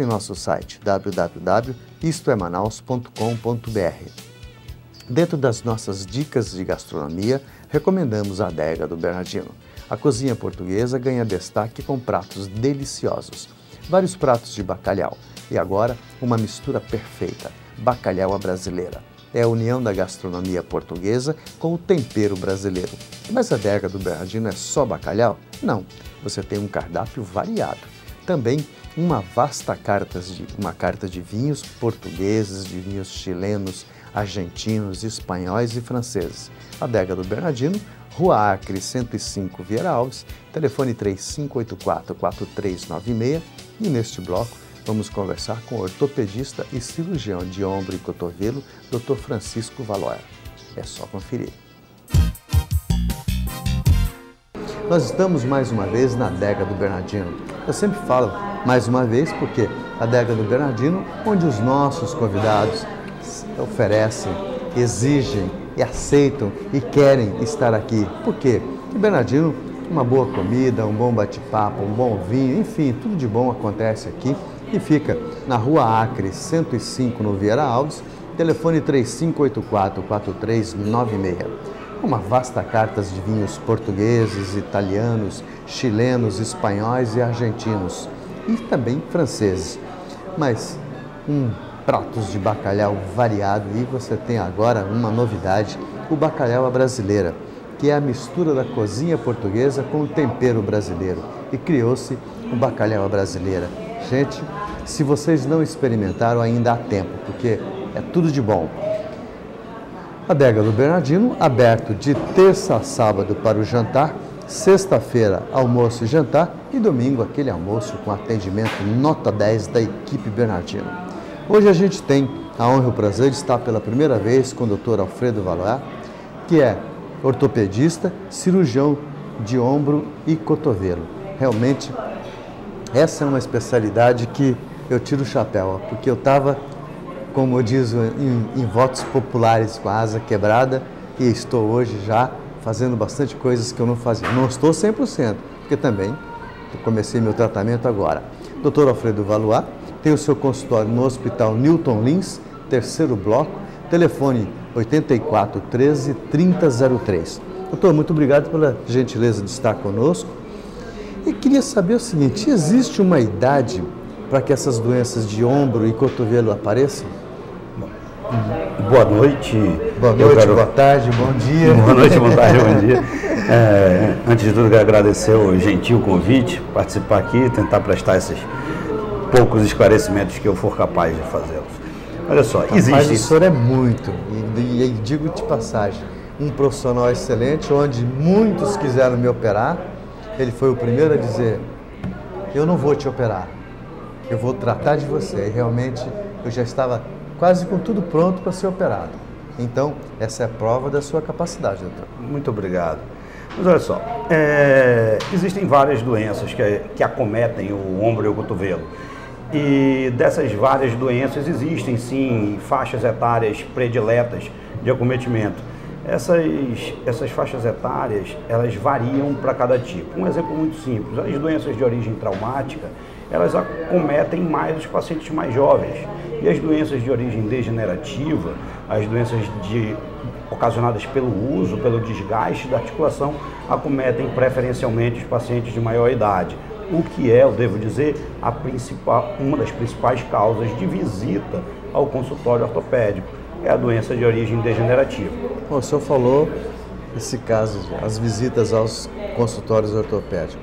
em nosso site www.istoemanaus.com.br. Dentro das nossas dicas de gastronomia, recomendamos a Adega do Bernardino. A cozinha portuguesa ganha destaque com pratos deliciosos, vários pratos de bacalhau e agora uma mistura perfeita, bacalhau à brasileira. É a união da gastronomia portuguesa com o tempero brasileiro. Mas a Adega do Bernardino é só bacalhau? Não, você tem um cardápio variado. Também uma vasta carta de vinhos portugueses, de vinhos chilenos, argentinos, espanhóis e franceses. Adega do Bernardino, Rua Acre 105, Vieira Alves, telefone 3584-4396 e neste bloco vamos conversar com o ortopedista e cirurgião de ombro e cotovelo, Dr. Francisco Valoer. É só conferir. Nós estamos mais uma vez na Adega do Bernardino. Eu sempre falo mais uma vez porque a Adega do Bernardino, onde os nossos convidados oferecem, exigem e aceitam e querem estar aqui. Por quê? Porque Bernardino, uma boa comida, um bom bate-papo, um bom vinho, enfim, tudo de bom acontece aqui e fica na Rua Acre 105, no Vieira Alves, telefone 3584-4396. Uma vasta carta de vinhos portugueses, italianos, chilenos, espanhóis e argentinos, e também franceses. Mas pratos de bacalhau variado, e você tem agora uma novidade, o bacalhau à brasileira, que é a mistura da cozinha portuguesa com o tempero brasileiro, e criou-se o bacalhau à brasileira. Gente, se vocês não experimentaram, ainda há tempo, porque é tudo de bom. Adega do Bernardino, aberto de terça a sábado para o jantar, sexta-feira almoço e jantar e domingo aquele almoço com atendimento nota 10 da equipe Bernardino. Hoje a gente tem a honra e o prazer de estar pela primeira vez com o Dr. Alfredo Valoer, que é ortopedista, cirurgião de ombro e cotovelo. Realmente, essa é uma especialidade que eu tiro o chapéu, porque eu estava, como eu diz, em votos populares com a asa quebrada e estou hoje já fazendo bastante coisas que eu não fazia. Não estou 100%, porque também comecei meu tratamento agora. Dr. Alfredo Valoer tem o seu consultório no Hospital Newton Lins, terceiro bloco, telefone 8413-3003. Doutor, muito obrigado pela gentileza de estar conosco. E queria saber o seguinte, existe uma idade para que essas doenças de ombro e cotovelo apareçam? Boa noite. Boa tarde, bom dia. Boa noite, boa tarde, bom dia. Antes de tudo, quero agradecer o gentil convite, participar aqui e tentar prestar esses poucos esclarecimentos que eu for capaz de fazê-los. Olha só, existe... Mas o senhor é muito, e digo de passagem, um profissional excelente, onde muitos quiseram me operar, ele foi o primeiro a dizer, eu não vou te operar, eu vou tratar de você. E realmente eu já estava quase com tudo pronto para ser operado. Então, essa é a prova da sua capacidade, doutor. Muito obrigado. Mas olha só, existem várias doenças que acometem o ombro e o cotovelo. E dessas várias doenças existem, sim, faixas etárias prediletas de acometimento. Essas faixas etárias, elas variam para cada tipo. Um exemplo muito simples, as doenças de origem traumática, elas acometem mais os pacientes mais jovens. E as doenças de origem degenerativa, as doenças ocasionadas pelo uso, pelo desgaste da articulação, acometem preferencialmente os pacientes de maior idade. O que é, eu devo dizer, uma das principais causas de visita ao consultório ortopédico. É a doença de origem degenerativa. O senhor falou esse caso, as visitas aos consultórios ortopédicos.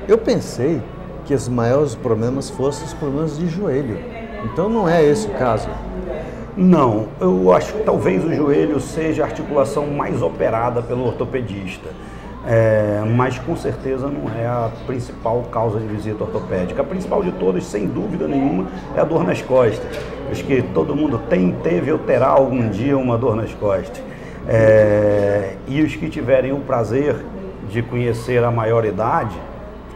Eu pensei que os maiores problemas fossem os problemas de joelho. Então não é esse o caso? Não, eu acho que talvez o joelho seja a articulação mais operada pelo ortopedista. Mas com certeza não é a principal causa de visita ortopédica. A principal de todas, sem dúvida nenhuma, é a dor nas costas. Acho que todo mundo teve ou terá algum dia uma dor nas costas. E os que tiverem o prazer de conhecer a maioridade,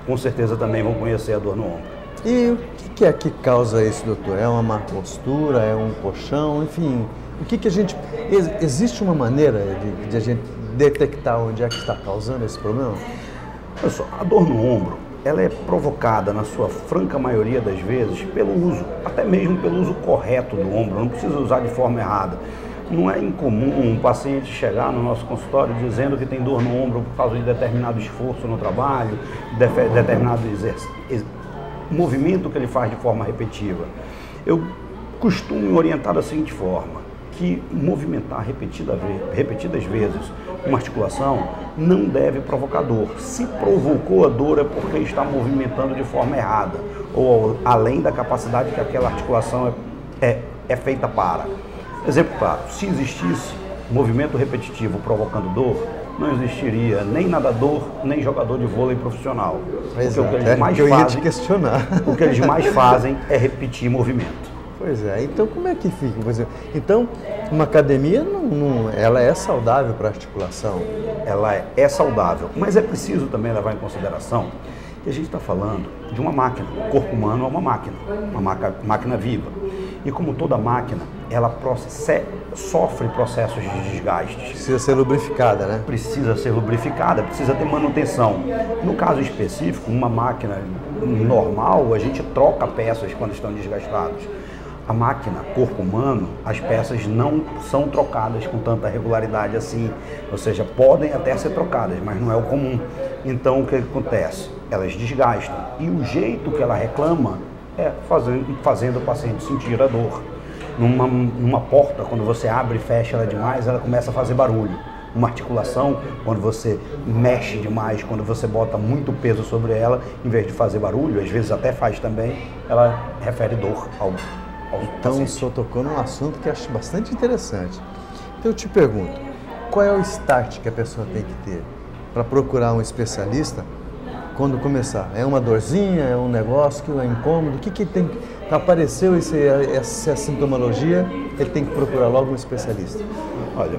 com certeza também vão conhecer a dor no ombro. E o que é que causa isso, doutor? É uma má postura, é um colchão, enfim, o que a gente... Existe uma maneira de a gente detectar onde é que está causando esse problema? Olha só, a dor no ombro, ela é provocada, na sua franca maioria das vezes, pelo uso, até mesmo pelo uso correto do ombro, não precisa usar de forma errada. Não é incomum um paciente chegar no nosso consultório dizendo que tem dor no ombro por causa de determinado esforço no trabalho, determinado movimento que ele faz de forma repetitiva. Eu costumo orientar da seguinte forma, que movimentar repetidas vezes uma articulação não deve provocar dor. Se provocou a dor é porque está movimentando de forma errada, ou além da capacidade que aquela articulação é feita para. Exemplo claro, se existisse movimento repetitivo provocando dor, não existiria nem nadador, nem jogador de vôlei profissional. Pois porque o que eles mais fazem é repetir movimento. Pois é, então como é que fica? Por exemplo, então, uma academia, ela é saudável para a articulação? Ela é saudável, mas é preciso também levar em consideração que a gente está falando de uma máquina. O corpo humano é uma máquina viva. E como toda máquina, ela sofre processos de desgaste. Precisa ser lubrificada, né? Precisa ser lubrificada, precisa ter manutenção. No caso específico, uma máquina normal, a gente troca peças quando estão desgastadas. A máquina, corpo humano, as peças não são trocadas com tanta regularidade assim, ou seja, podem até ser trocadas, mas não é o comum. Então o que acontece? Elas desgastam e o jeito que ela reclama é fazendo o paciente sentir a dor. Numa porta, quando você abre e fecha ela demais, ela começa a fazer barulho. Uma articulação, quando você mexe demais, quando você bota muito peso sobre ela, em vez de fazer barulho, às vezes até faz também, ela refere dor ao Então, o senhor tocou num assunto que eu acho bastante interessante. Então, eu te pergunto, qual é o start que a pessoa tem que ter para procurar um especialista quando começar? É uma dorzinha, é um negócio que é incômodo? O que tem que... Apareceu essa sintomologia, ele tem que procurar logo um especialista. Olha,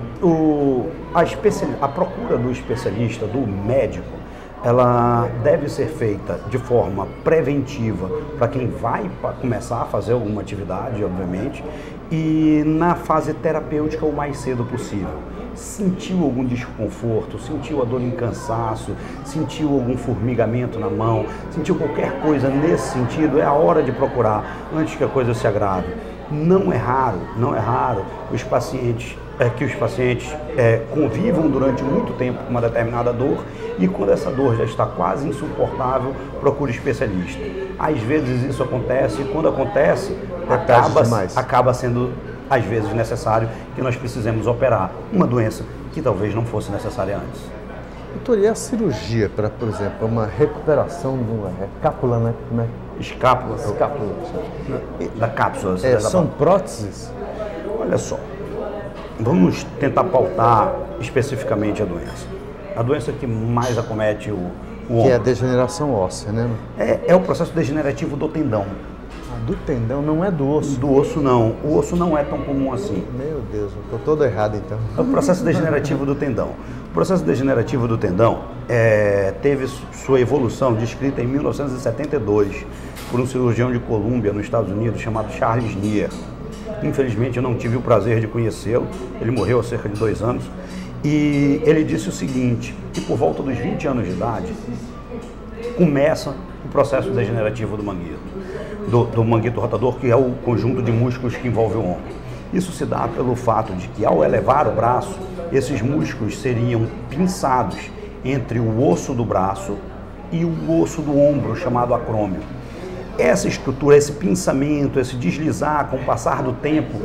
a procura do especialista, do médico, ela deve ser feita de forma preventiva para quem vai começar a fazer alguma atividade, obviamente, e na fase terapêutica o mais cedo possível. Sentiu algum desconforto, sentiu a dor em cansaço, sentiu algum formigamento na mão, sentiu qualquer coisa nesse sentido, é a hora de procurar antes que a coisa se agrave. Não é raro que os pacientes convivam durante muito tempo com uma determinada dor e quando essa dor já está quase insuportável, procure especialista. Às vezes isso acontece e quando acontece, acaba sendo às vezes necessário que nós precisemos operar uma doença que talvez não fosse necessária antes. Doutor, e a cirurgia para, por exemplo, uma recuperação de uma cápula, né? Como é? Escápula. Da cápsula. São próteses? Olha só, vamos tentar pautar especificamente a doença. A doença que mais acomete o ombro. Que é a degeneração óssea, né? É o processo degenerativo do tendão. Do tendão, não é do osso? Do osso não. O osso não é tão comum assim. Meu Deus, eu estou todo errado então. É o processo degenerativo do tendão. O processo degenerativo do tendão teve sua evolução descrita em 1972 por um cirurgião de Colômbia, nos Estados Unidos, chamado Charles Neer. Infelizmente eu não tive o prazer de conhecê-lo, ele morreu há cerca de 2 anos. E ele disse o seguinte, que por volta dos 20 anos de idade, começa o processo degenerativo do manguito. Do manguito rotador, que é o conjunto de músculos que envolve o ombro. Isso se dá pelo fato de que, ao elevar o braço, esses músculos seriam pinçados entre o osso do braço e o osso do ombro, chamado acrômio. Essa estrutura, esse pinçamento, esse deslizar com o passar do tempo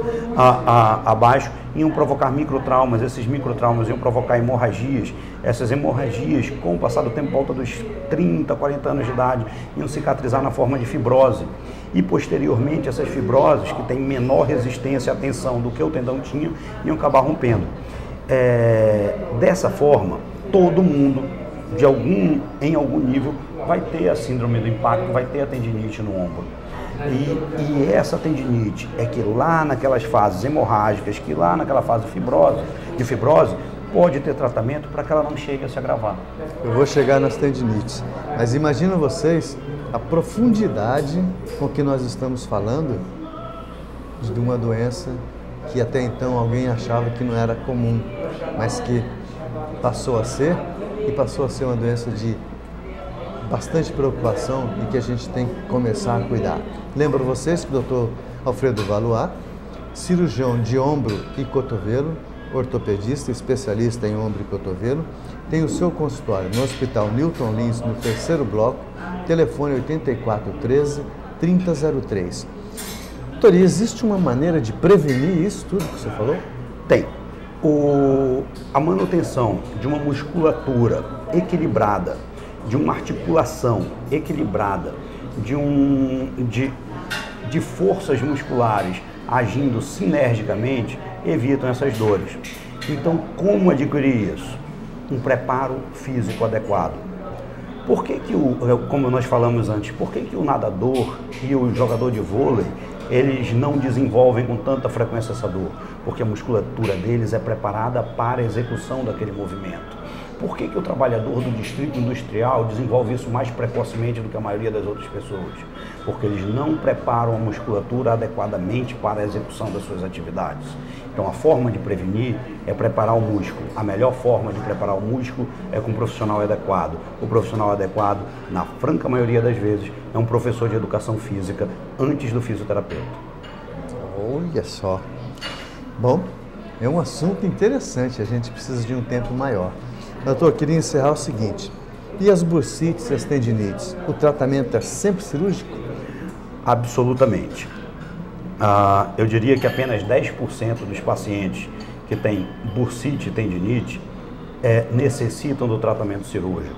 abaixo, iam provocar microtraumas. Esses microtraumas iam provocar hemorragias. Essas hemorragias, com o passar do tempo, volta dos 30, 40 anos de idade, iam cicatrizar na forma de fibrose. E, posteriormente, essas fibroses, que têm menor resistência à tensão do que o tendão tinha, iam acabar rompendo. Dessa forma, todo mundo, em algum nível, vai ter a síndrome do impacto, vai ter a tendinite no ombro. E essa tendinite é que lá naquelas fases hemorrágicas, que lá naquela fase de fibrose, pode ter tratamento para que ela não chegue a se agravar. Eu vou chegar nas tendinites, mas imagina vocês a profundidade com que nós estamos falando de uma doença que até então alguém achava que não era comum, mas que passou a ser uma doença de bastante preocupação e que a gente tem que começar a cuidar. Lembro vocês que o Dr. Alfredo Valois, cirurgião de ombro e cotovelo, ortopedista, especialista em ombro e cotovelo, tem o seu consultório no Hospital Newton Lins, no 3º bloco, telefone 8413-3003. Doutor, e existe uma maneira de prevenir isso tudo que você falou? Tem. A manutenção de uma musculatura equilibrada, de uma articulação equilibrada, de forças musculares agindo sinergicamente, evitam essas dores. Então, como adquirir isso? Um preparo físico adequado. Por que como nós falamos antes, por que o nadador e o jogador de vôlei, eles não desenvolvem com tanta frequência essa dor? Porque a musculatura deles é preparada para a execução daquele movimento. Por que o trabalhador do distrito industrial desenvolve isso mais precocemente do que a maioria das outras pessoas? Porque eles não preparam a musculatura adequadamente para a execução das suas atividades. Então, a forma de prevenir é preparar o músculo. A melhor forma de preparar o músculo é com um profissional adequado. O profissional adequado, na franca maioria das vezes, é um professor de educação física antes do fisioterapeuta. Olha só. Bom, é um assunto interessante, a gente precisa de um tempo maior. Doutor, eu queria encerrar o seguinte: e as bursites e as tendinites? O tratamento é sempre cirúrgico? Absolutamente. Eu diria que apenas 10% dos pacientes que têm bursite e tendinite necessitam do tratamento cirúrgico.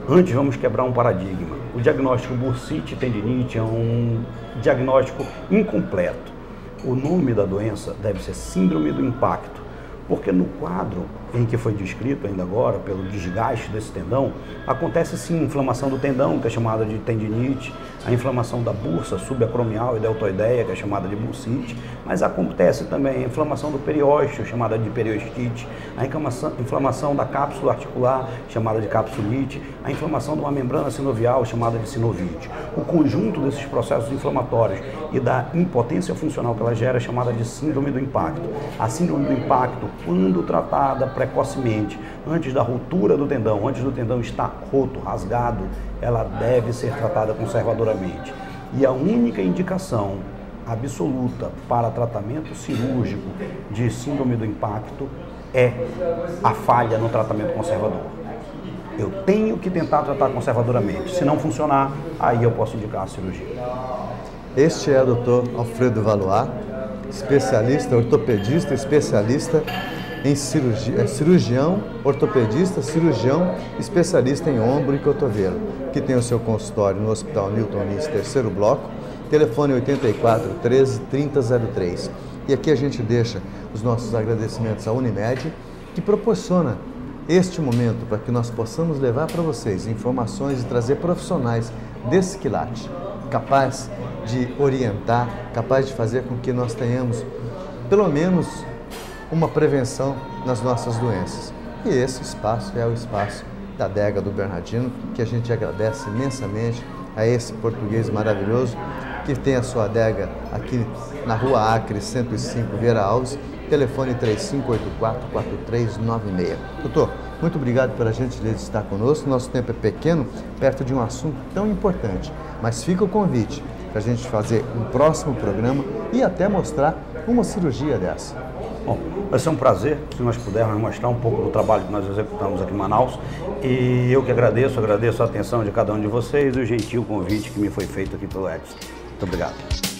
Antes, vamos quebrar um paradigma. O diagnóstico bursite e tendinite é um diagnóstico incompleto. O nome da doença deve ser síndrome do impacto, porque no quadro em que foi descrito ainda agora, pelo desgaste desse tendão, acontece sim inflamação do tendão, que é chamada de tendinite, a inflamação da bursa subacromial e deltoideia, que é chamada de bursite, mas acontece também a inflamação do periósteo, chamada de periostite, a inflamação da cápsula articular, chamada de capsulite, a inflamação de uma membrana sinovial, chamada de sinovite. O conjunto desses processos inflamatórios e da impotência funcional que ela gera é chamada de síndrome do impacto. A síndrome do impacto, quando tratada precocemente, antes da ruptura do tendão, antes do tendão estar roto, rasgado, ela deve ser tratada conservadoramente. E a única indicação absoluta para tratamento cirúrgico de síndrome do impacto é a falha no tratamento conservador. Eu tenho que tentar tratar conservadoramente. Se não funcionar, aí eu posso indicar a cirurgia. Este é o Dr. Alfredo Valois, especialista, ortopedista, especialista em cirurgia, cirurgião, ortopedista, cirurgião, especialista em ombro e cotovelo, que tem o seu consultório no Hospital Newton Lins, 3º bloco, telefone 8413-3003. E aqui a gente deixa os nossos agradecimentos à Unimed, que proporciona este momento para que nós possamos levar para vocês informações e trazer profissionais desse quilate, capaz de orientar, capaz de fazer com que nós tenhamos, pelo menos, uma prevenção nas nossas doenças. E esse espaço é o espaço da Adega do Bernardino, que a gente agradece imensamente a esse português maravilhoso que tem a sua adega aqui na Rua Acre 105, Vieira Alves, telefone 3584-4396. Doutor, muito obrigado pela gentileza de estar conosco. Nosso tempo é pequeno, perto de um assunto tão importante, mas fica o convite para a gente fazer um próximo programa e até mostrar uma cirurgia dessa. Bom, vai ser um prazer se nós pudermos mostrar um pouco do trabalho que nós executamos aqui em Manaus. E eu que agradeço a atenção de cada um de vocês e o gentil convite que me foi feito aqui pelo Edson. Muito obrigado.